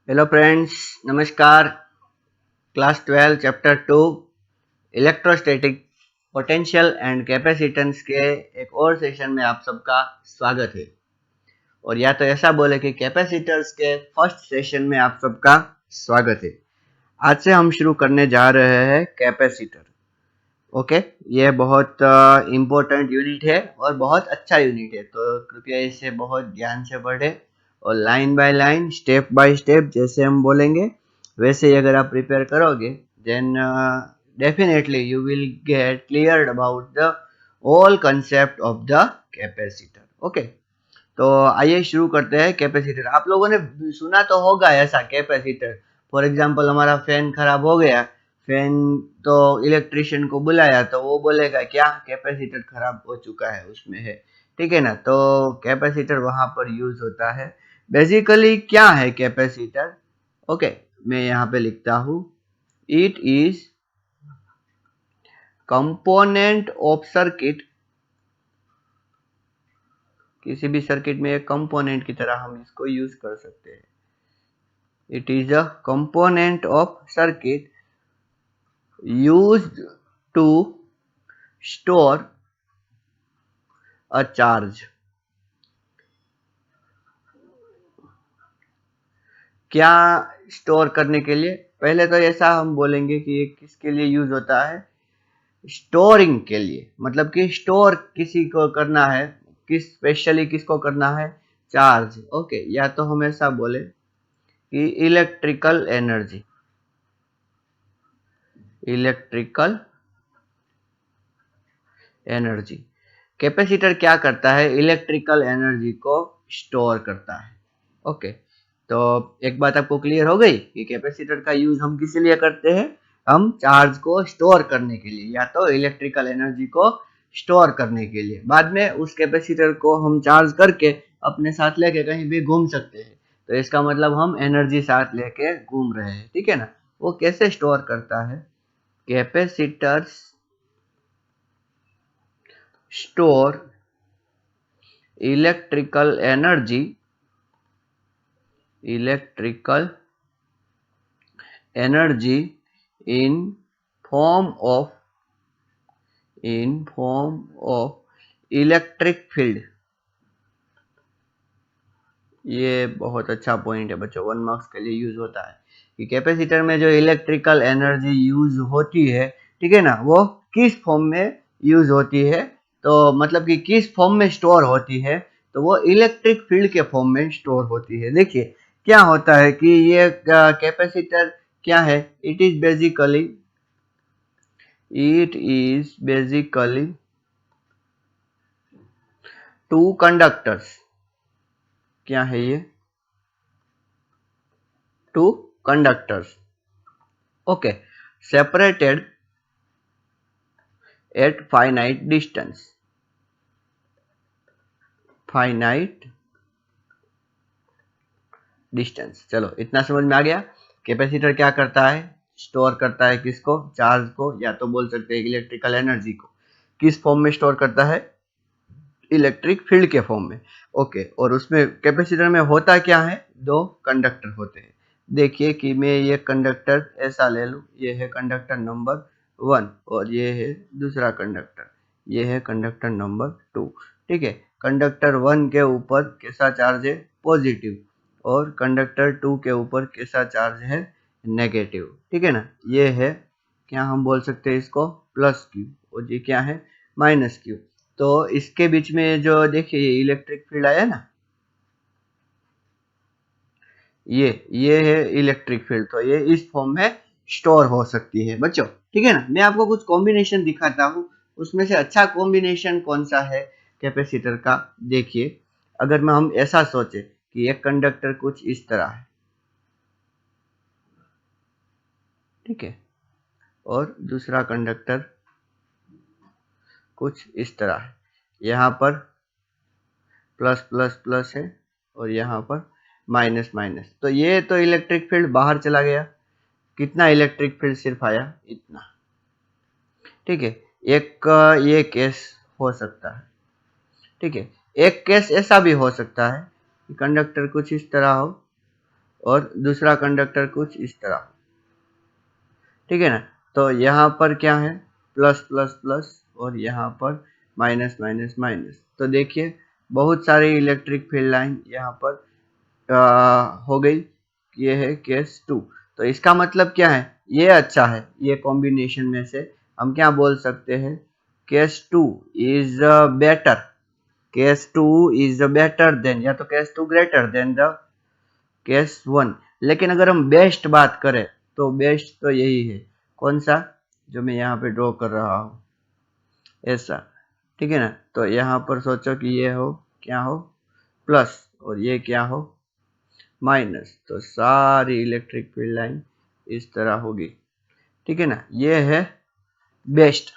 Hello friends, नमस्कार। Class 12 chapter 2 electrostatic potential and capacitance के एक और सेशन में आप सबका स्वागत है। और या तो ऐसा बोले कि कैपेसिटर्स के फर्स्ट सेशन में आप सबका स्वागत है। आज से हम शुरू करने जा रहे हैं कैपेसिटर। ओके, ये बहुत इम्पोर्टेंट यूनिट है और बहुत अच्छा यूनिट है, तो कृपया इसे बहुत ध्यान से पढ़ें और line by line, step by step जैसे हम बोलेंगे वैसे ही अगर आप प्रिपेयर करोगे then definitely you will get clear about the all concept of the capacitor. Okay, तो आइए शुरू करते हैं। कैपेसिटर आप लोगों ने सुना तो होगा ऐसा कैपेसिटर। फॉर एग्जांपल हमारा फैन खराब हो गया, फैन तो इलेक्ट्रिशियन को बुलाया तो वो बोलेगा क्या कैपेसिटर खराब हो चुका है उसमें है, ठीक है ना। तो कैपेसिटर वहां पर यूज होता है। बेसिकली क्या है कैपेसिटर? ओके, मैं यहाँ पे लिखता हूँ, it is component of circuit. किसी भी सर्किट में एक कंपोनेंट की तरह हम इसको यूज कर सकते हैं। It is a component of circuit used to store a charge। क्या स्टोर करने के लिए? पहले तो ऐसा हम बोलेंगे कि ये किसके लिए यूज होता है? स्टोरिंग के लिए, मतलब कि स्टोर किसी को करना है, किस स्पेशली किसको करना है? चार्ज। ओके, या तो हम ऐसा बोले कि electrical energy. Electrical energy capacitor क्या करता है? इलेक्ट्रिकल एनर्जी को स्टोर करता है। ओके, तो एक बात आपको क्लियर हो गई कि कैपेसिटर का यूज हम किस लिए करते हैं? हम चार्ज को स्टोर करने के लिए, या तो इलेक्ट्रिकल एनर्जी को स्टोर करने के लिए। बाद में उस कैपेसिटर को हम चार्ज करके अपने साथ लेके कहीं भी घूम सकते हैं, तो इसका मतलब हम एनर्जी साथ लेके घूम रहे हैं, ठीक है ना। वो कैसे स्टोर करता है? Capacitors store electrical energy in form of electric field. ये बहुत अच्छा पॉइंट है बच्चों, 1 मार्क्स के लिए यूज होता है कि कैपेसिटर में जो इलेक्ट्रिकल एनर्जी यूज होती है, ठीक है ना, वो किस फॉर्म में यूज होती है, तो मतलब कि किस फॉर्म में स्टोर होती है, तो वो इलेक्ट्रिक फील्ड के फॉर्म में स्टोर होती है। देखिए क्या होता है कि ये कैपेसिटर क्या है? It is basically two conductors. क्या है ये? Two conductors, okay, separated at finite distance। चलो इतना समझ में आ गया। कैपेसिटर क्या करता है? स्टोर करता है किसको? चार्ज को, या तो बोल सकते हैं इलेक्ट्रिकल एनर्जी को। किस फॉर्म में स्टोर करता है? इलेक्ट्रिक फील्ड के फॉर्म में। ओके, और उसमें कैपेसिटर में होता क्या है? 2 कंडक्टर होते हैं। देखिए कि मैं ये कंडक्टर ऐसा ले लूं, ये है कंडक्टर नंबर 1 और ये है दूसरा कंडक्टर, ये है कंडक्टर नंबर 2, ठीक है। कंडक्टर 1 के ऊपर कैसा चार्ज है? पॉजिटिव, और कंडक्टर 2 के ऊपर कैसा चार्ज है? नेगेटिव, ठीक है ना। ये है, क्या हम बोल सकते हैं इसको? प्लस क्यू, और ये क्या है? Minus Q. तो इसके बीच में जो देखिए ये इलेक्ट्रिक फील्ड आया ना, ये है इलेक्ट्रिक फील्ड, तो ये इस फॉर्म में स्टोर हो सकती है बच्चों, ठीक है ना। मैं आपको कुछ कॉम्बिनेशन दिखाता हूँ, उसमें से अच्छा कॉम्बिनेशन कौन सा है कैपेसिटर का? देखिए, अगर मैं हम ऐसा सोचे कि एक कंडक्टर कुछ इस तरह है, ठीक है, और दूसरा कंडक्टर कुछ इस तरह है, यहाँ पर प्लस प्लस प्लस है और यहाँ पर माइनस माइनस, तो ये तो इलेक्ट्रिक फील्ड बाहर चला गया। कितना इलेक्ट्रिक फील्ड सिर्फ आया? इतना, ठीक है। एक ये केस हो सकता है, ठीक है। एक केस ऐसा भी हो सकता है कि कंडक्टर कुछ इस तरह हो और दूसरा कंडक्टर कुछ इस तरह, ठीक है ना। तो यहाँ पर क्या है, प्लस प्लस प्लस, और यहाँ पर माइनस माइनस माइनस। तो देखिए बहुत सारी इलेक्ट्रिक फील्ड लाइन यहाँ पर हो गई। ये है केस 2। तो इसका मतलब क्या है, ये अच्छा है, ये कॉम्बिनेशन में से हम क्या बोल सकते हैं, case 2 is better, case 2 is better than, या तो case 2 greater than the case 1। लेकिन अगर हम बेस्ट बात करें तो बेस्ट तो यही है, कौन सा, जो मैं यहाँ पे ड्रॉ कर रहा हूँ, ऐसा, ठीक है ना। तो यहाँ पर सोचो कि ये हो, क्या हो, प्लस, और ये क्या हो, माइनस। तो सारी इलेक्ट्रिक फील्ड लाइन इस तरह होगी, ठीक है ना। ये है बेस्ट,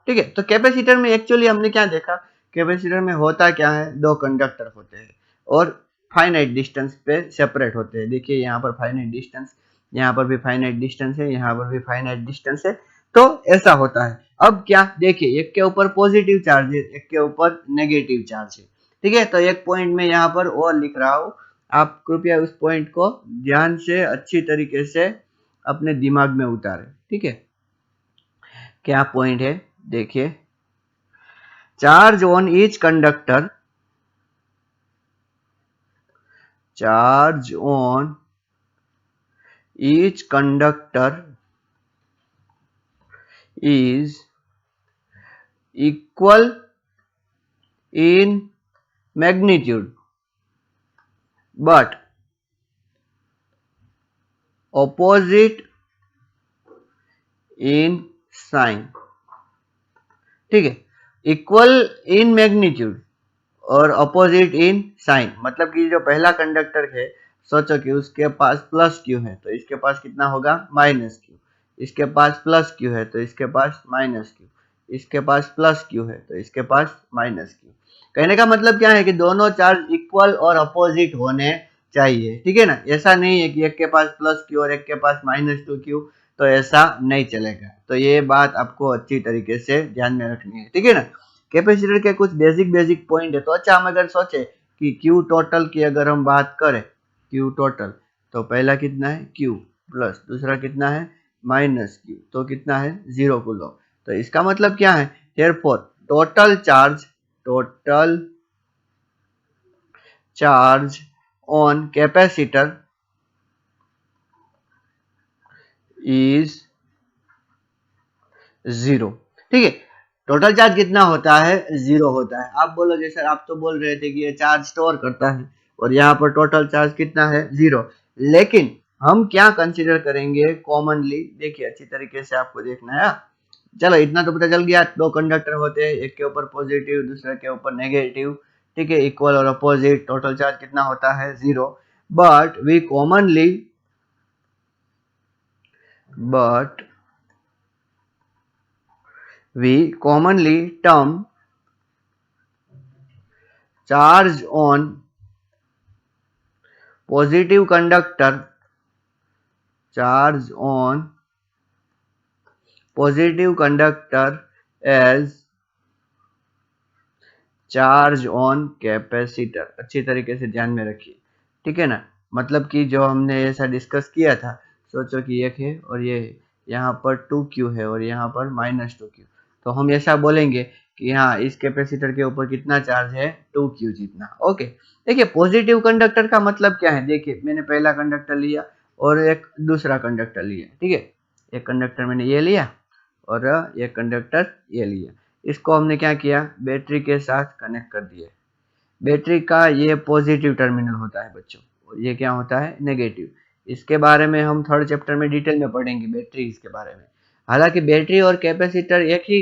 ठीक है। तो कैपेसिटर में एक्चुअली हमने क्या देखा, कैपेसिटर में होता क्या है, दो कंडक्टर होते हैं और फाइनाइट डिस्टेंस पे सेपरेट होते हैं। देखिए यहाँ पर फाइनाइट डिस्टेंस, यहाँ पर भी फाइनाइट डिस्टेंस है, यहाँ पर भी फाइनाइट डिस्टेंस है। तो ऐसा होता है। अब क्या देखिए, एक के ऊपर पॉजिटिव चार्ज है, एक के ऊपर नेगेटिव चार्ज है, ठीक है। तो एक पॉइंट में यहाँ पर और लिख रहा हूँ, आप कृपया उस पॉइंट को ध्यान से अच्छी तरीके से अपने दिमाग में उतारें, ठीक है। क्या पॉइंट है, देखिए, charge on each conductor, charge on each conductor is equal in magnitude but opposite in sign, ठीक है। इक्वल इन मैग्नीट्यूड और अपोजिट इन साइन, मतलब कि जो पहला कंडक्टर है, सोचो कि उसके पास प्लस क्यू है तो इसके पास कितना होगा, माइनस क्यू। इसके पास प्लस क्यू है तो इसके पास माइनस क्यू। इसके पास प्लस क्यू है तो इसके पास माइनस क्यू। कहने का मतलब क्या है कि दोनों चार्ज इक्वल और अपोजिट होने चाहिए, ठीक है ना। ऐसा नहीं है कि एक के पास प्लस क्यू और एक के पास -2 क्यू, तो ऐसा नहीं चलेगा। तो ये बात आपको अच्छी तरीके से ध्यान में रखनी है, ठीक है ना। कैपेसिटर के कुछ बेसिक पॉइंट है। तो अच्छा, हम अगर सोचे कि क्यू टोटल की अगर हम बात करें, क्यू टोटल, तो पहला कितना है, क्यू प्लस, दूसरा कितना है, माइनस क्यू, तो कितना है, 0 कूलम। तो इसका मतलब क्या है, therefore total charge on capacitor is 0, ठीक है। टोटल चार्ज कितना होता है, 0 होता है। आप बोलोगे सर, आप तो बोल रहे थे कि ये चार्ज स्टोर करता है, और यहाँ पर टोटल चार्ज कितना है, 0। लेकिन हम क्या कंसीडर करेंगे कॉमनली, देखिए अच्छी तरीके से आपको देखना है। चलो इतना तो पता चल गया, दो कंडक्टर होते हैं, एक के ऊपर पॉजिटिव दूसरे के ऊपर नेगेटिव, ठीक है, इक्वल और अपोजिट, टोटल चार्ज कितना होता है, 0। But we commonly term charge on positive conductor, charge on positive conductor as charge on capacitor. अच्छी तरीके से ध्यान में रखिए, ठीक है ना। मतलब कि जो हमने ऐसा डिस्कस किया था, सोचो कि एक है और ये है, यहाँ पर 2Q है और यहाँ पर -2Q। तो हम ऐसा बोलेंगे कि हाँ, इस कैपेसिटर के ऊपर कितना चार्ज है, 2Q जितना। ओके, देखिए पॉजिटिव कंडक्टर का मतलब क्या है, देखिए मैंने पहला कंडक्टर लिया और एक दूसरा कंडक्टर लिया, ठीक है। एक कंडक्टर मैंने ये लिया और एक कंडक्टर ये लिया। इसको हमने क्या किया, बैटरी के साथ कनेक्ट कर दिया। बैटरी का ये पॉजिटिव टर्मिनल होता है बच्चों, और ये क्या होता है, नेगेटिव। इसके बारे में हम थर्ड चैप्टर में डिटेल में पढ़ेंगे, बैटरी के बारे में। हालांकि बैटरी और कैपेसिटर एक ही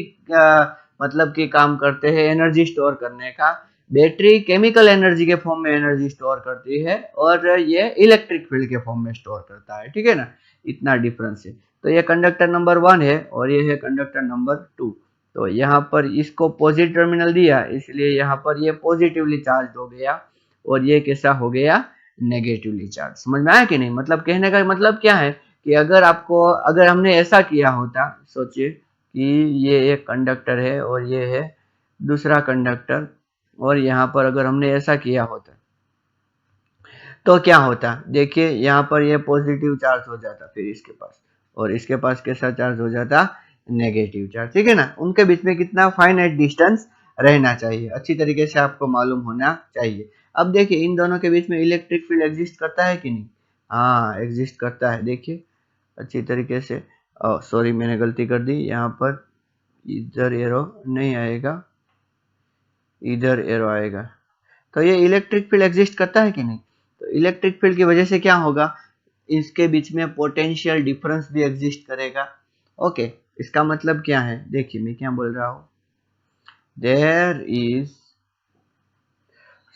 मतलब कि काम करते हैं, एनर्जी स्टोर करने का। बैटरी केमिकल एनर्जी के फॉर्म में एनर्जी स्टोर करती है और ये इलेक्ट्रिक फील्ड के फॉर्म में स्टोर करता है, ठीक है ना। इतना डिफरेंस है। तो ये कंडक्टर नंबर 1 है और ये है कंडक्टर नंबर 2। तो यहाँ पर इसको पॉजिटिव टर्मिनल दिया, इसलिए यहाँ पर ये पॉजिटिवली चार्ज हो गया और ये कैसा हो गया, नेगेटिवली चार्ज। समझ में आया कि नहीं, मतलब कहने का मतलब क्या है कि अगर हमने ऐसा किया होता, सोचिए कि ये एक कंडक्टर है और ये है दूसरा कंडक्टर, और यहाँ पर अगर हमने ऐसा किया होता तो क्या होता, देखिए यहाँ पर ये पॉजिटिव चार्ज हो जाता फिर इसके पास, और इसके पास कैसा चार्ज हो जाता, नेगेटिव चार्ज, ठीक है ना। उनके बीच में कितना फाइनाइट डिस्टेंस रहना चाहिए, अच्छी तरीके से आपको मालूम होना चाहिए। अब देखिए इन दोनों के बीच में इलेक्ट्रिक फील्ड एग्जिस्ट करता है कि नहीं, हाँ एग्जिस्ट करता है। देखिए अच्छी तरीके से, सॉरी मैंने गलती कर दी, यहाँ पर इधर एरो नहीं आएगा, इधर एरो आएगा। तो ये इलेक्ट्रिक फील्ड एग्जिस्ट करता है कि नहीं, तो इलेक्ट्रिक फील्ड की वजह से क्या होगा, इसके बीच में पोटेंशियल डिफरेंस भी एग्जिस्ट करेगा। ओके, इसका मतलब क्या है, देखिए मैं क्या बोल रहा हूं, there is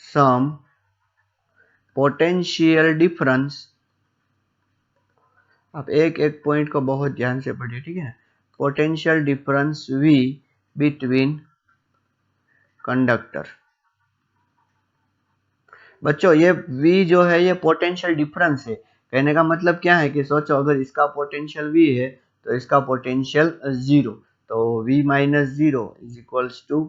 some potential difference, आप एक एक पॉइंट को बहुत ध्यान से पढ़िए, ठीक है ना। Potential difference V between conductor, बच्चों ये V जो है ये पोटेंशियल डिफरेंस है। कहने का मतलब क्या है कि सोचो अगर इसका पोटेंशियल V है तो इसका पोटेंशियल 0, तो V minus zero is equals to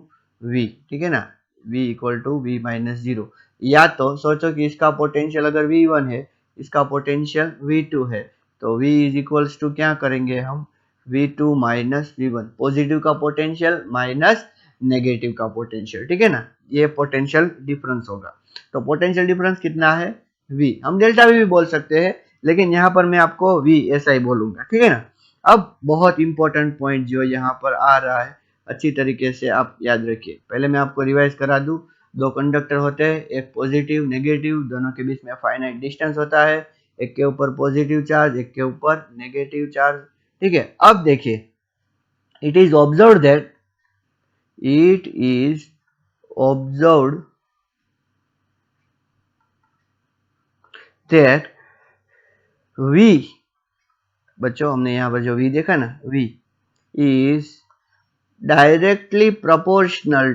V, ठीक है ना, V equal to V minus zero. या तो सोचो कि इसका पोटेंशियल अगर V1 है, इसका पोटेंशियल V2 है, तो V इज इक्वल्स टू क्या करेंगे हम, V2 माइनस V1, पॉजिटिव का पोटेंशियल माइनस नेगेटिव का पोटेंशियल, ठीक है ना, ये पोटेंशियल डिफरेंस होगा। तो पोटेंशियल डिफरेंस कितना है, V, हम डेल्टा V भी बोल सकते हैं, लेकिन यहाँ पर मैं आपको V ऐसा ही बोलूंगा, ठीक है ना। अब बहुत इंपॉर्टेंट पॉइंट जो यहाँ पर आ रहा है, अच्छी तरीके से आप याद रखिए। पहले मैं आपको रिवाइज करा दूं, दो कंडक्टर होते हैं, एक पॉजिटिव नेगेटिव, दोनों के बीच में फाइनाइट डिस्टेंस होता है, एक के ऊपर पॉजिटिव चार्ज, एक के ऊपर नेगेटिव चार्ज, ठीक है। अब देखिए, it is observe that, it is observe that V, बच्चों हमने यहाँ पर जो V देखा ना, V is directly proportional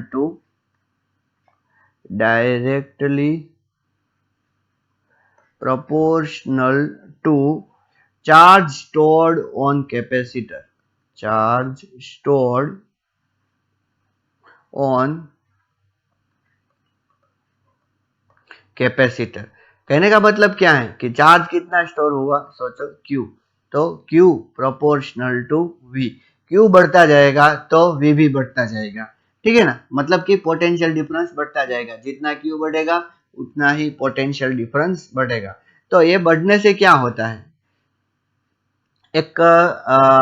to charge stored on capacitor, charge stored on capacitor. कहने का मतलब क्या है कि चार्ज कितना स्टोर हुआ, सोचो Q, तो Q proportional to V, Q बढ़ता जाएगा तो V भी बढ़ता जाएगा, ठीक है ना। मतलब कि पोटेंशियल डिफरेंस बढ़ता जाएगा, जितना Q बढ़ेगा उतना ही पोटेंशियल डिफरेंस बढ़ेगा। तो ये बढ़ने से क्या होता है, एक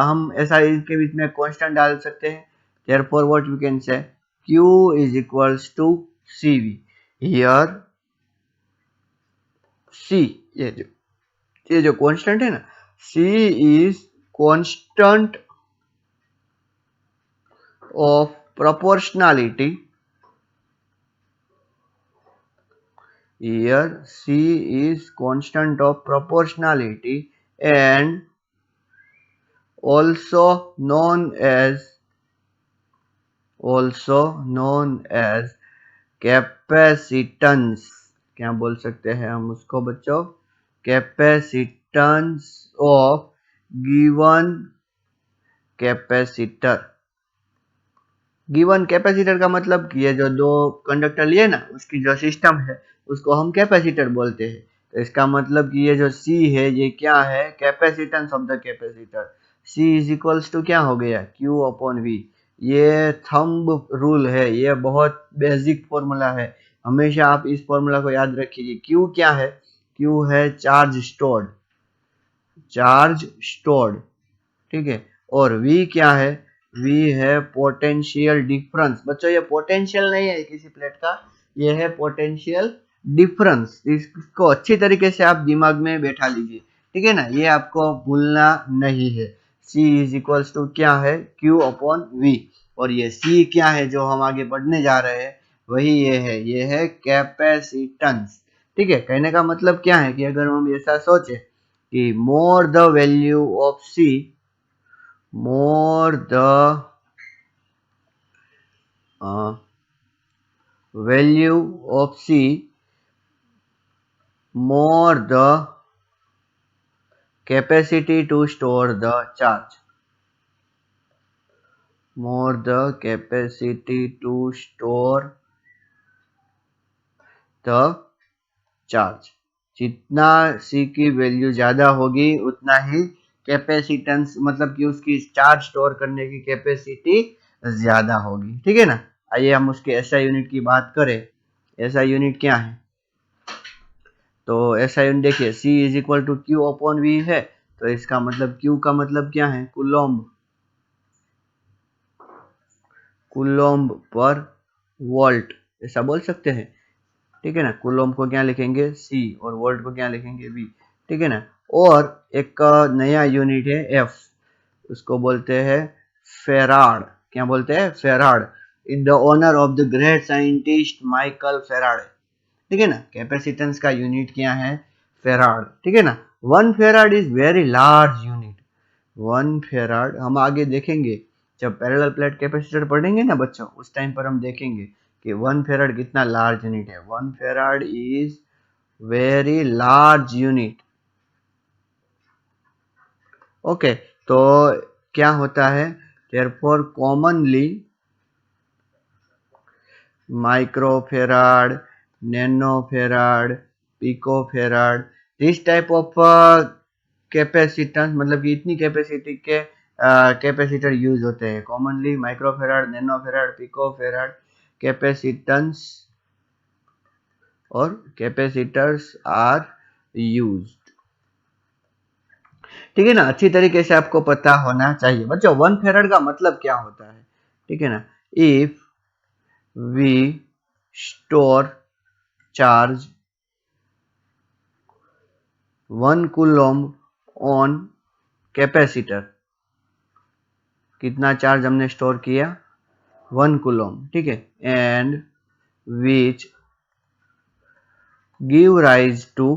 हम ऐसा इनके बीच में कांस्टेंट डाल सकते हैं, therefore what we can say, Q is equals to CV, here C, ये जो कांस्टेंट है ना, C is constant of proportionality, here C is constant of proportionality and also known as capacitance. क्या बोल सकते हैं हम उसको बच्चों, capacitance of given capacitor. Given capacitor का मतलब ये जो दो कंडक्टर लिए ना, उसकी जो सिस्टम है उसको हम कैपेसिटर बोलते हैं। तो इसका मतलब कि ये जो C है ये क्या है, capacitance of the capacitor. C is equals to क्या हो गया, Q अपॉन V। ये थंब रूल है, ये बहुत बेसिक फॉर्मूला है, हमेशा आप इस फॉर्मूला को याद रखिए। Q क्या है, Q है चार्ज स्टोर्ड, ठीक है, और V क्या है, V है पोटेंशियल डिफरेंस। बच्चों ये पोटेंशियल नहीं है किसी प्लेट का, ये है पोटेंशियल डिफरेंस। इसको अच्छी तरीके से आप दिमाग में बैठा लीजिए, ठीक है ना, ये आपको भूलना नहीं है। C इज इक्वल्स टू क्या है, Q अपॉन V, और ये C क्या है जो हम आगे बढ़ने जा रहे हैं, वही ये है कैपेसिटेंस, ठीक है। कहने का मतलब क्या है कि अगर हम ऐसा सोचे कि more the value of C, more the value of C, more the capacity to store the charge, more the capacity to store the charge, जितना सी की वैल्यू ज्यादा होगी उतना ही कैपेसिटेंस मतलब कि उसकी चार्ज स्टोर करने की कैपेसिटी ज्यादा होगी। ठीक है ना। आइए हम उसके एसआई यूनिट की बात करें। एसआई यूनिट क्या है? तो एसआई यूनिट देखिए, C is equal to Q upon V है, तो इसका मतलब क्यू का मतलब क्या है? कूलोम्ब, कूलोम्ब पर वोल्ट, ऐसा बोल सकते हैं। ठीक है ना। कूलोम्ब को क्या लिखेंगे? C, और वोल्ट को क्या लिखेंगे? V। ठीक है ना। और एक नया यूनिट है F, उसको बोलते हैं फेराड। क्या बोलते हैं? Farad, in the honour of the great scientist Michael Faraday. ठीक है ना। कैपेसिटेंस का यूनिट क्या है? फेराड। ठीक है ना। 1 farad is very large unit. 1 farad हम आगे देखेंगे, जब पैरेलल प्लेट कैपेसिटर पढ़ेंगे ना बच्चों, उस टाइम पर हम देखेंगे कि 1 फेराड कितना लार्ज यूनिट है। 1 farad is very large unit. Okay, तो क्या होता है? therefore commonly microfarad, nanofarad, picofarad, this type of capacitance मतलब कि इतनी कैपेसिटी के कैपेसिटर यूज होते हैं। कॉमनली माइक्रोफेराड, नैनोफेराड, पिकोफेराड कैपेसिटेंस और कैपेसिटर्स आर यूज्ड। ठीक है ना। अच्छी तरीके से आपको पता होना चाहिए बच्चों 1 फेराड का मतलब क्या होता है। ठीक है ना। If we store charge 1 coulomb on capacitor, कितना चार्ज हमने स्टोर किया? 1 कूलम्ब। ठीक है। And which give rise to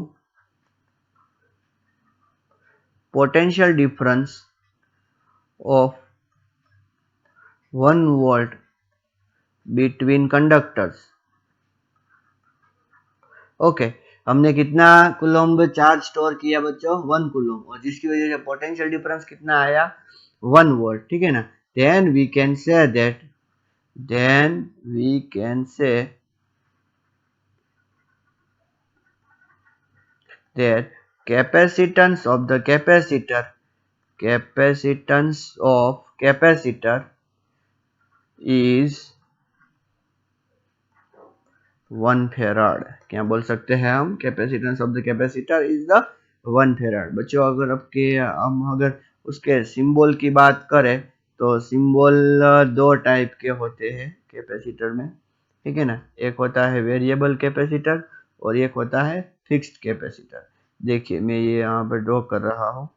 potential difference of 1 volt between conductors। Okay, हमने कितना कूलम्ब चार्ज स्टोर किया बच्चों? 1 कूलम्ब, और जिसकी वजह से पोटेंशियल डिफरेंस कितना आया? 1 वोल्ट। ठीक है ना। Then we can say that, then we can say that capacitance of the capacitor, capacitance of capacitor is 1 farad. क्या बोल सकते हैं हम? Capacitance of the capacitor is the 1 farad. बच्चों अगर आपके हम अगर उसके सिंबल की बात करें तो सिंबल दो टाइप के होते हैं कैपेसिटर में। ठीक है ना। एक होता है वेरिएबल कैपेसिटर और एक होता है फिक्स्ड कैपेसिटर। देखिए मैं ये यहाँ पर ड्रॉ कर रहा हूँ।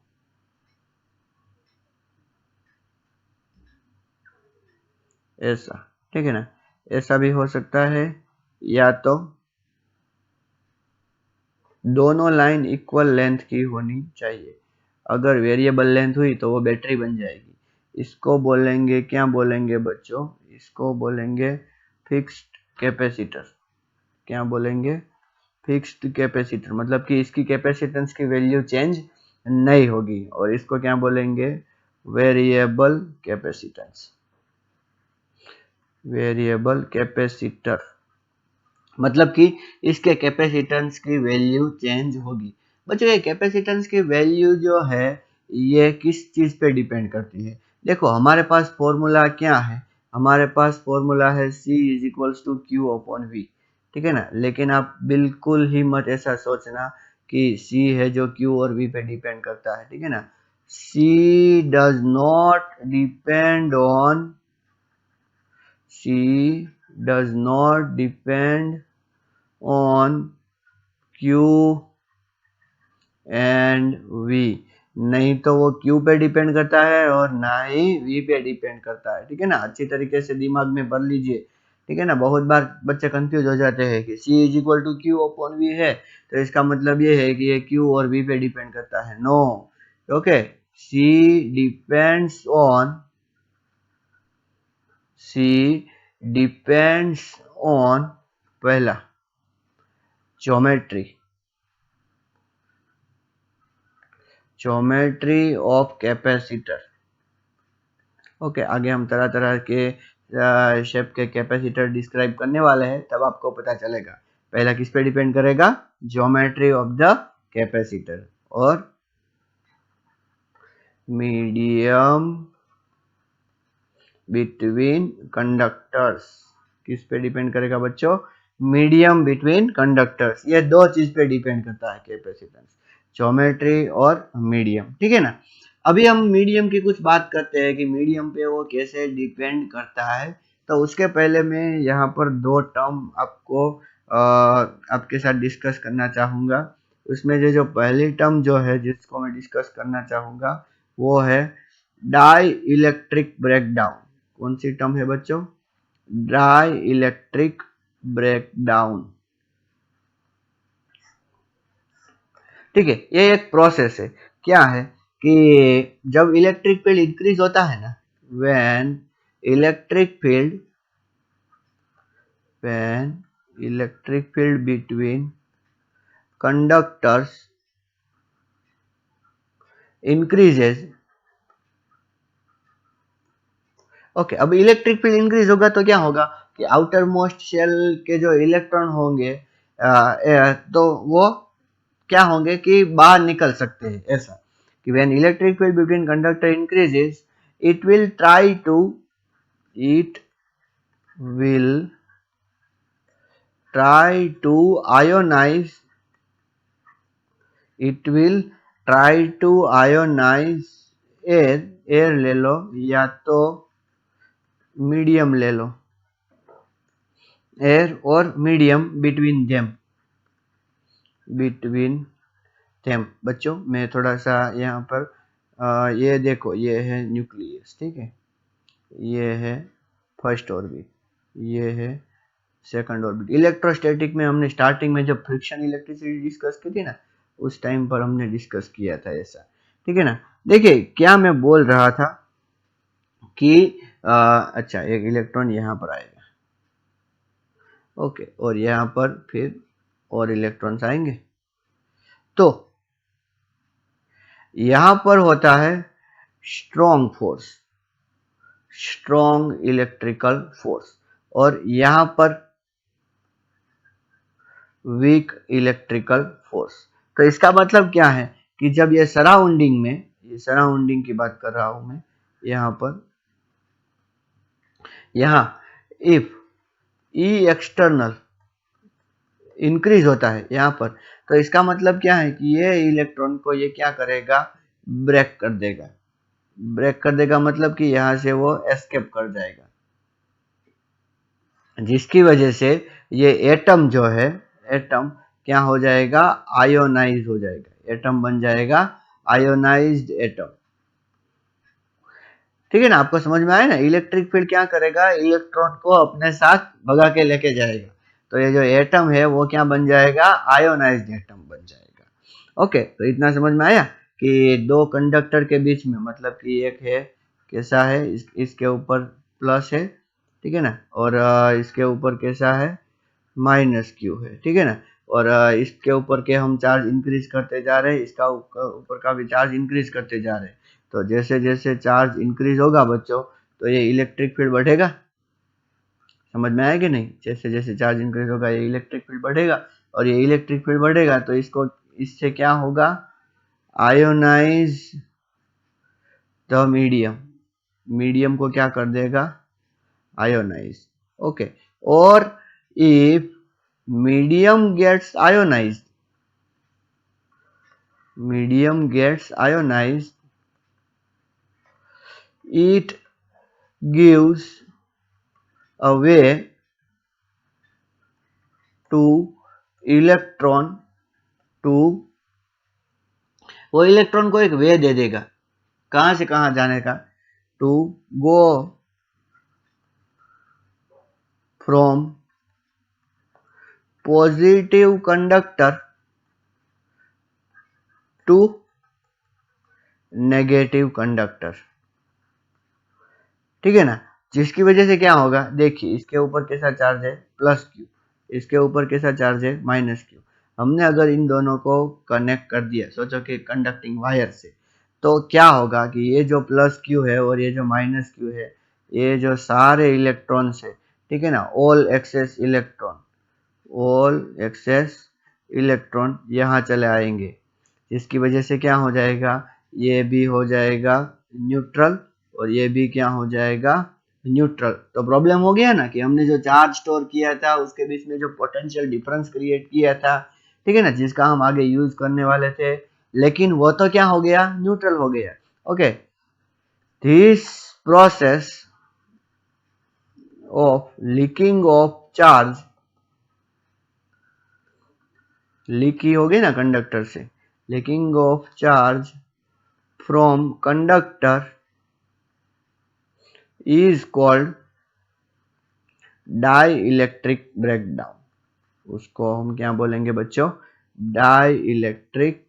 ऐसा। ठीक है ना। ऐसा भी हो सकता है, या तो दोनों लाइन इक्वल लेंथ की होनी चाहिए। अगर वेरिएबल लेंथ हुई तो वो बैटरी बन जाएगी। इसको बोलेंगे, क्या बोलेंगे बच्चों? इसको बोलेंगे फिक्स्ड कैपेसिटर। क्या बोलेंगे? फिक्स्ड कैपेसिटर, मतलब कि इसकी कैपेसिटेंस की वैल्यू चेंज नहीं होगी। और इसको क्या बोलेंगे? वेरिएबल कैपेसिटेंस, वेरिएबल कैपेसिटर, मतलब कि इसके कैपेसिटेंस की वैल्यू चेंज होगी। बच्चों ये कैपेसिटेंस की वैल्यू जो है ये किस चीज पे डिपेंड करती है? देखो हमारे पास फॉर्मूला क्या है? हमारे पास फॉर्मूला है C is equals to Q upon V. ठीक है ना। लेकिन आप बिल्कुल ही मत ऐसा सोचना कि C है जो Q और V पे डिपेंड करता है। ठीक है ना। C does not depend on, C does not depend on Q and V। नहीं तो वो Q पे डिपेंड करता है और ना ही V पे डिपेंड करता है। ठीक है ना। अच्छी तरीके से दिमाग में भर लीजिए। ठीक है ना। बहुत बार बच्चे कंफ्यूज हो जाते हैं कि C is equal to Q upon V है तो इसका मतलब ये है कि ये Q और V पे डिपेंड करता है। No. Okay, C depends on, C depends on पहला geometry, geometry of capacitor. Okay, आगे हम तरह तरह के शेप के कैपेसिटर डिस्क्राइब करने वाले हैं, तब आपको पता चलेगा। पहला किस पे डिपेंड करेगा, ज्योमेट्री ऑफ द कैपेसिटर, और मीडियम बिटवीन कंडक्टर्स किस पे डिपेंड करेगा बच्चों, मीडियम बिटवीन कंडक्टर्स। ये दो चीज पे डिपेंड करता है कैपेसिटेंस, ज्योमेट्री और मीडियम, ठीक है ना। अभी हम मीडियम की कुछ बात करते हैं कि मीडियम पे वो कैसे डिपेंड करता है। तो उसके पहले मैं यहाँ पर दो टर्म आपको आपके साथ डिस्कस करना चाहूँगा। उसमें जो पहली टर्म जो है जिसको मैं डिस्कस करना चाहूँगा वो है डाई इलेक्ट्रिक ब्रेकडाउन। कौन सी टर्म है बच्चों, डाई इलेक्ट्रिक ब्रेकडाउन, ठीक है। ये एक प्रोसेस है, क्या है कि जब इलेक्ट्रिक फील्ड इंक्रीज होता है ना, when electric field between conductors increases, okay. अब इलेक्ट्रिक फील्ड इंक्रीज होगा तो क्या होगा कि आउटर मोस्ट शेल के जो इलेक्ट्रॉन होंगे तो वो क्या होंगे कि बाहर निकल सकते हैं। ऐसा कि when electric field between conductor increases it will try to it will try to ionize air ले लो या तो मीडियम ले लो, एयर और मीडियम बिटवीन देम। बच्चों मैं थोड़ा सा यहाँ पर ये देखो, ये है न्यूक्लियस, ठीक है, ये है फर्स्ट ऑर्बिट, ये है सेकंड ऑर्बिट। इलेक्ट्रोस्टैटिक में हमने स्टार्टिंग में जब फ्रिक्शन इलेक्ट्रिसिटी डिस्कस की थी ना, उस टाइम पर हमने डिस्कस किया था ऐसा, ठीक है ना। देखिए क्या मैं बोल रहा था कि अच्छा एक इलेक्ट्रॉन यहाँ पर आएगा, ओके, और यहाँ पर फिर और इलेक्ट्रॉन्स आएंगे। तो यहाँ पर होता है strong force, strong electrical force, और यहाँ पर वीक इलेक्ट्रिकल फोर्स। तो इसका मतलब क्या है कि जब ये सराउंडिंग में, ये सराउंडिंग की बात कर रहा हूं मैं यहाँ पर, यहाँ इफ ई एक्सटर्नल इंक्रीज होता है यहाँ पर, तो इसका मतलब क्या है कि ये इलेक्ट्रॉन को ये क्या करेगा, ब्रेक कर देगा। ब्रेक कर देगा मतलब कि यहाँ से वो एस्केप कर जाएगा, जिसकी वजह से ये एटम जो है, एटम क्या हो जाएगा, आयोनाइज हो जाएगा, एटम बन जाएगा आयोनाइज्ड एटम, ठीक है ना। आपको समझ में आया ना, इलेक्ट्रिक फील्ड क्या करेगा, इलेक्ट्रॉन को अपने साथ भगा के लेके जाएगा। तो ये जो एटम है वो क्या बन जाएगा, आयोनाइज्ड एटम बन जाएगा। ओके, तो इतना समझ में आया कि दो कंडक्टर के बीच में, मतलब कि एक है कैसा है, इसके ऊपर प्लस है, ठीक है ना, और इसके ऊपर कैसा है, माइनस क्यू है, ठीक है ना। और इसके ऊपर के हम चार्ज इंक्रीज करते जा रहे हैं, इसका ऊपर का भी चार्ज इंक्रीज करते जा रहे हैं। तो जैसे जैसे चार्ज इंक्रीज होगा बच्चों, तो ये इलेक्ट्रिक फील्ड बढ़ेगा। समझ में आया कि नहीं, जैसे जैसे चार्ज इंक्रीज होगा ये इलेक्ट्रिक फील्ड बढ़ेगा, और ये इलेक्ट्रिक फील्ड बढ़ेगा तो इसको, इससे क्या होगा, आयोनाइज द मीडियम, मीडियम को क्या कर देगा, आयोनाइज, ओके। और if medium gets ionized, it gives a way to electron to, वो इलेक्ट्रॉन को एक वे दे देगा, कहां से कहां जाने का, to go from positive conductor to negative conductor, ठीक है ना। जिसकी वजह से क्या होगा, देखिए इसके ऊपर कैसा चार्ज है, प्लस क्यू, इसके ऊपर कैसा चार्ज है, माइनस क्यू। हमने अगर इन दोनों को कनेक्ट कर दिया, सोचो कि कंडक्टिंग वायर से, तो क्या होगा कि ये जो प्लस क्यू है और ये जो माइनस क्यू है, ये जो सारे इलेक्ट्रॉन्स है, ठीक है ना, all excess electron, all excess electron यहाँ चले आएंगे, जिसकी वजह से क्या हो जाएगा, ये भी हो जाएगा न्यूट्रल और ये भी क्या हो जाएगा न्यूट्रल। तो प्रॉब्लम हो गया ना कि हमने जो चार्ज स्टोर किया था उसके बीच में जो पोटेंशियल डिफरेंस क्रिएट किया था, ठीक है ना, जिसका हम आगे यूज करने वाले थे, लेकिन वो तो क्या हो गया, न्यूट्रल हो गया। Okay, this process of leaking of charge, leak ही होगी ना कंडक्टर से, leaking of charge from conductor is called dielectric breakdown. उसको हम क्या बोलेंगे बच्चों, डाई इलेक्ट्रिक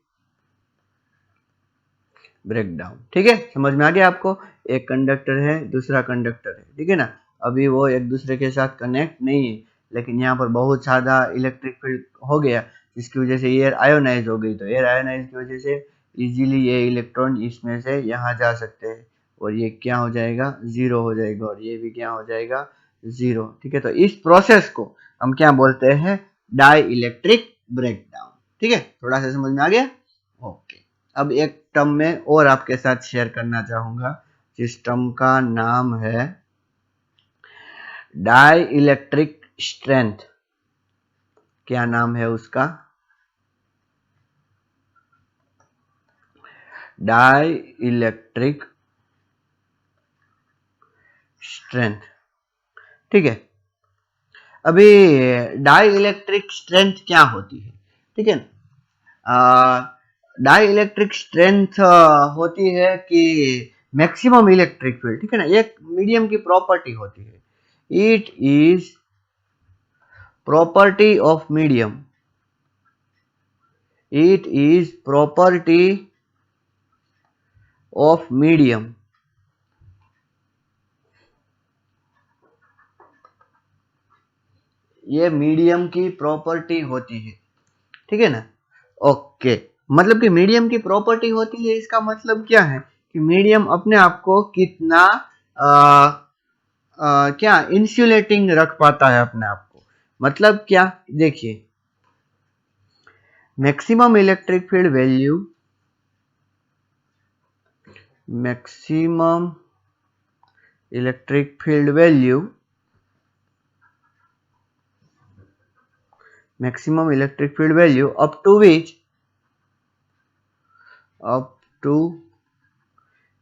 ब्रेकडाउन। ठीक है, समझ में आ गया आपको, एक कंडक्टर है दूसरा कंडक्टर है, ठीक है ना, अभी वो एक दूसरे के साथ कनेक्ट नहीं है, लेकिन यहाँ पर बहुत ज्यादा इलेक्ट्रिक फील्ड हो गया, जिसकी वजह से एयर आयोनाइज हो गई। तो एयर आयोनाइज की वजह से इजीली ये इलेक्ट्रॉन इसमें से यहाँ जा सकते हैं, और ये क्या हो जाएगा, जीरो हो जाएगा, और ये भी क्या हो जाएगा, जीरो। ठीक है, तो इस प्रोसेस को हम क्या बोलते हैं, डाई इलेक्ट्रिक ब्रेकडाउन। ठीक है, थोड़ा सा समझ में आ गया। ओके, अब एक टर्म में और आपके साथ शेयर करना चाहूंगा, जिस टर्म का नाम है डाई इलेक्ट्रिक स्ट्रेंथ। क्या नाम है उसका, डाई इलेक्ट्रिक स्ट्रेंथ। ठीक है, अभी डाई इलेक्ट्रिक स्ट्रेंथ क्या होती है, ठीक है ना, डाई इलेक्ट्रिक स्ट्रेंथ होती है कि मैक्सिमम इलेक्ट्रिक फील्ड, ठीक है ना, एक मीडियम की प्रॉपर्टी होती है, it is property of medium, it is property of medium, ये मीडियम की प्रॉपर्टी होती है। ठीक है ना, ओके, मतलब कि मीडियम की प्रॉपर्टी होती है, इसका मतलब क्या है कि मीडियम अपने आप को कितना क्या इंसुलेटिंग रख पाता है अपने आप को। मतलब क्या, देखिए, maximum electric field value, maximum electric field value, maximum electric field value up to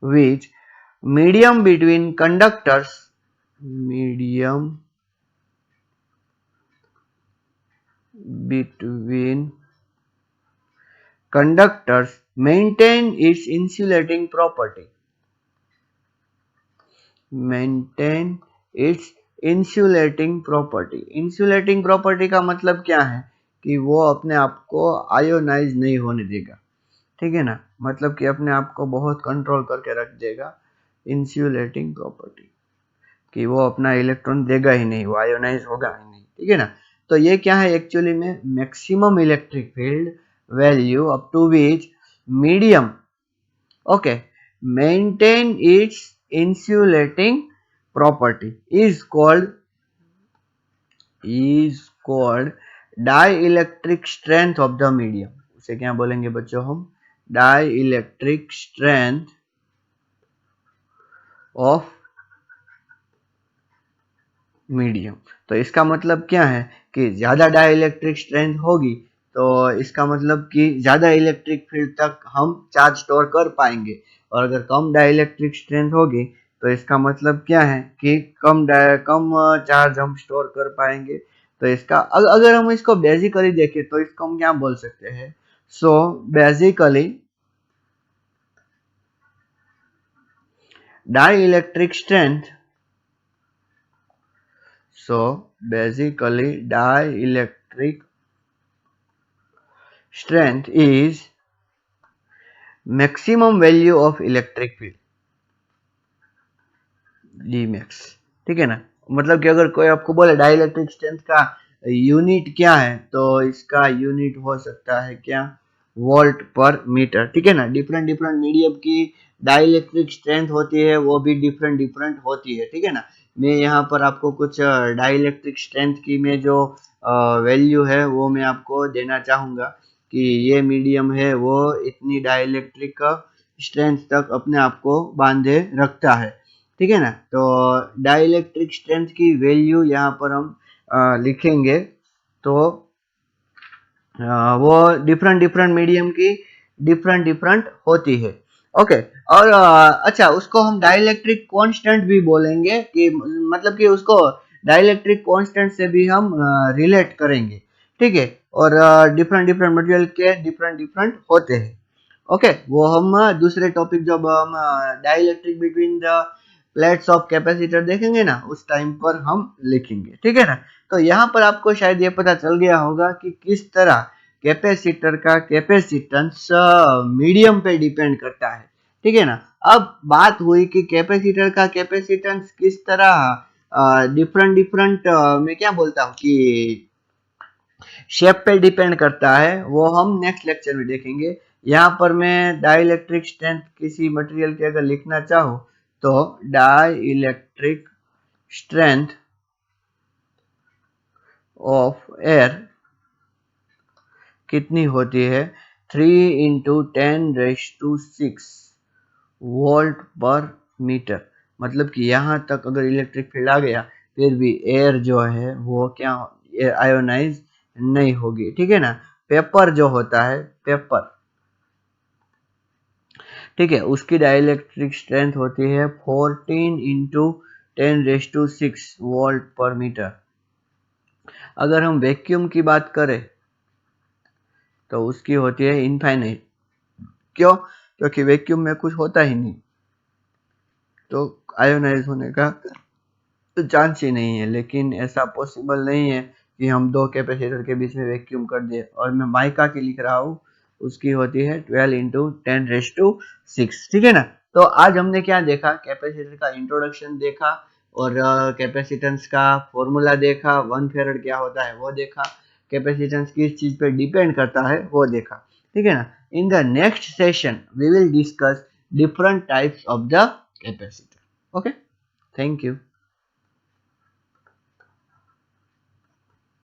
which medium between conductors, medium between conductors maintain its insulating property, maintain its insulating property. Insulating property का मतलब क्या है कि वो अपने आप को ionise नहीं होने देगा, ठीक है ना, मतलब कि अपने आप को बहुत कंट्रोल करके रख देगा। इंसुलेटिंग प्रॉपर्टी कि वो अपना इलेक्ट्रॉन देगा ही नहीं, वो आयोनाइज होगा ही नहीं, ठीक है ना। तो ये क्या है एक्चुअली में, maximum electric field value up to which medium, okay, maintain its insulating property is called dielectric strength of the medium। उसे क्या बोलेंगे बच्चों हम, dielectric strength of medium। तो इसका मतलब क्या है कि ज्यादा डाइलेक्ट्रिक स्ट्रेंथ होगी तो इसका मतलब कि ज्यादा इलेक्ट्रिक फील्ड तक हम चार्ज स्टोर कर पाएंगे, और अगर कम डाइलेक्ट्रिक स्ट्रेंथ होगी तो इसका मतलब क्या है कि कम चार्ज हम स्टोर कर पाएंगे। तो इसका अगर हम इसको बेसिकली देखें तो इसको हम क्या बोल सकते हैं, so basically dielectric strength, so basically dielectric strength is maximum value of electric field, Dmax। ठीक है ना, मतलब कि अगर कोई आपको बोले डाइलेक्ट्रिक स्ट्रेंथ का यूनिट क्या है, तो इसका यूनिट हो सकता है क्या, वोल्ट पर मीटर। ठीक है ना, डिफरेंट डिफरेंट मीडियम की डाइलेक्ट्रिक स्ट्रेंथ होती है, वो भी डिफरेंट डिफरेंट होती है। ठीक है ना, मैं यहाँ पर आपको कुछ डाइलेक्ट्रिक स्ट्रेंथ की मैं जो वैल्यू है वो मैं आपको देना चाहूँगा कि ये मीडियम है वो इतनी डाइलेक्ट्रिक स्ट्रेंथ तक अपने आप को बांधे रखता है, ठीक है ना। तो डाइलेक्ट्रिक स्ट्रेंथ की वैल्यू यहाँ पर हम लिखेंगे, तो वो डिफरेंट डिफरेंट मीडियम की डिफरेंट डिफरेंट होती है। ओके, और अच्छा, उसको हम डाइलेक्ट्रिक कांस्टेंट भी बोलेंगे कि मतलब कि उसको डाइलेक्ट्रिक कांस्टेंट से भी हम रिलेट करेंगे, ठीक है। और डिफरेंट डिफरेंट मटेरियल के डिफरेंट डिफरेंट होते हैं। ओके, वो हम दूसरे टॉपिक जब हम dielectric between the plates of capacitor देखेंगे ना, उस टाइम पर हम लिखेंगे, ठीक है ना। तो यहाँ पर आपको शायद ये पता चल गया होगा कि किस तरह कैपेसिटर का कैपेसिटेंस मीडियम पे डिपेंड करता है, ठीक है ना। अब बात हुई कि कैपेसिटर का कैपेसिटेंस किस तरह डिफरेंट डिफरेंट मैं क्या बोलता हूँ कि शेप पे डिपेंड करता है, वो हम नेक्स्ट लेक्चर में देखेंगे। यहाँ पर मैं डाइलेक्ट्रिक स्ट्रेंथ किसी मटेरियल की अगर लिखना चाहूँ तो डाइलेक्ट्रिक स्ट्रेंथ ऑफ एयर कितनी होती है, 3 × 10⁻⁶ वोल्ट पर मीटर। मतलब कि यहाँ तक अगर इलेक्ट्रिक फील्ड आ गया फिर भी एयर जो है वो क्या आयोनाइज नहीं होगी, ठीक है ना। पेपर जो होता है, पेपर, ठीक है, उसकी डाइलेक्ट्रिक स्ट्रेंथ होती है 14 × 10⁻⁶ वोल्ट पर मीटर। अगर हम वैक्यूम की बात करें तो उसकी होती है इनफाइनाइट। क्यों? क्योंकि वैक्यूम में कुछ होता ही नहीं, तो आयोनाइज होने का चांस ही नहीं है। लेकिन ऐसा पॉसिबल नहीं है कि हम दो कैपेसिटर के बीच में वैक्यूम कर दे। और मैं माइका की लिख रहा हूँ, उसकी होती है 12 × 10⁻⁶, ठीक है ना। तो आज हमने क्या देखा, कैपेसिटर का इंट्रोडक्शन देखा और कैपेसिटेंस का फॉर्मूला देखा, 1 फेरेड क्या होता है वो देखा, कैपेसिटेंस किस चीज पे डिपेंड करता है वो देखा, ठीक है ना। In the next session we will discuss different types of the capacitor. Okay, thank you.